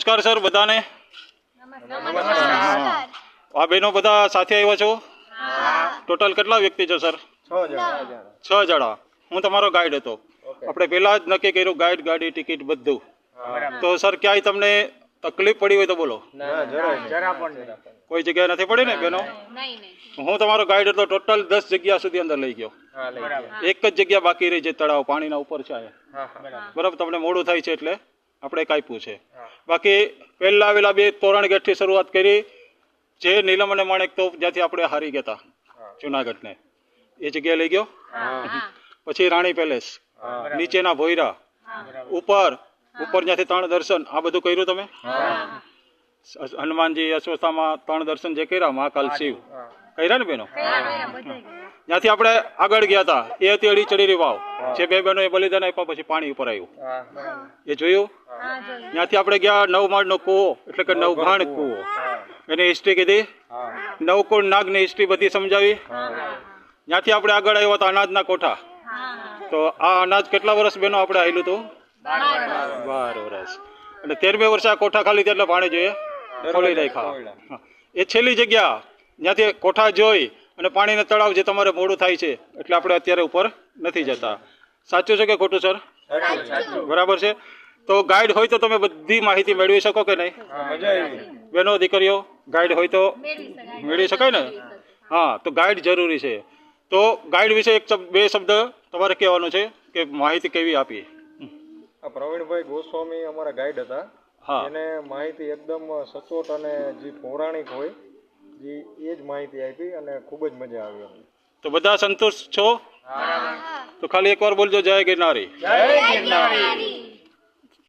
નમસ્કાર સર બધાને. આ બહેનો બધા સાથે આવ્યા છો? ટોટલ કેટલા વ્યક્તિ છો સર? 6 જણા. હું તમારો ગાઈડ હતો. આપણે પહેલા જ નક્કી કર્યું ગાઈડ, ગાડી, ટિકિટ બધું. તો સર ક્યાંય તમને તકલીફ પડી હોય તો બોલો. કોઈ જગ્યાએ નથી પડી ને બહેનો? હું તમારો ગાઈડ હતો. ટોટલ 10 જગ્યા સુધી અંદર લઈ ગયો. એક જ જગ્યા બાકી રહી જે તળાવ પાણીના ઉપર છે. બરાબર, તમને મોડું થાય છે એટલે આપણે કાપ્યું છે. બાકી પહેલા આવેલા 2 તોરણ ગેટથી શરૂઆત કરી. જે નીલમ અને માણેક તો જ્યાંથી આપણે હારી ગયા હતા જુનાગઢને એ જગ્યાએ લઈ ગયો. પછી રાણી પેલેસ, નીચેના ભોયરા, ઉપર જ્યાંથી 3 દર્શન, આ બધું કર્યું તમે? હનુમાનજી, અશ્વત્થામા 3 દર્શન જે કર્યા, મહાકાલ, શિવ કર્યા ને બહેનો? ત્યાંથી આપણે આગળ ગયા હતા એ હતી અડીચડીની વાવ, જે 2 બહેનો એ બલિદાન આપ્યા પછી પાણી ઉપર આવ્યું એ જોયું. ત્યાંથી આપણે ગયા 9 માળનો કૂવો, એટલે કે નવભાણ કૂવો. એની હિસ્ટ્રી કીધી, નવકુળ નાગની હિસ્ટ્રી બધી સમજાવી. ત્યાંથી આપણે આગળ આવ્યા હતા અનાજના કોઠા. તો આ અનાજ કેટલા વર્ષ બહેનો આપણે આવેલું હતું? 12 વર્ષ. અને 13મે વર્ષે આ કોઠા ખાલી એટલે પાણી જોઈએ ખોલી નાખ્યા. એ છેલ્લી જગ્યા જ્યાંથી કોઠા જોઈ અને પાણીના તળાવ જે તમારે મોડું થાય છે એટલે આપણે અત્યારે ઉપર નથી જતા. સાચું છે કે ખોટું સર? બરાબર છે. તો ગાઈડ હોય તો તમે બધી માહિતી મેળવી શકો કે નહીં? બહેનો દીકરીઓ, ગાઈડ હોય તો મેળવી શકાય ને? હા, તો ગાઈડ જરૂરી છે. તો ગાઈડ વિશે 1-2 શબ્દ તમારે કહેવાનું છે કે માહિતી કેવી આપી. પ્રવીણભાઈ ગોસ્વામી અમારા ગાઈડ હતા. એને માહિતી એકદમ સચોટ અને જે પૌરાણિક હોય એ જ માહિતી આપી અને ખૂબ જ મજા આવી. તો બધા સંતુષ્ટ છો? તો ખાલી એકવાર બોલજો, જય ગિરનારી.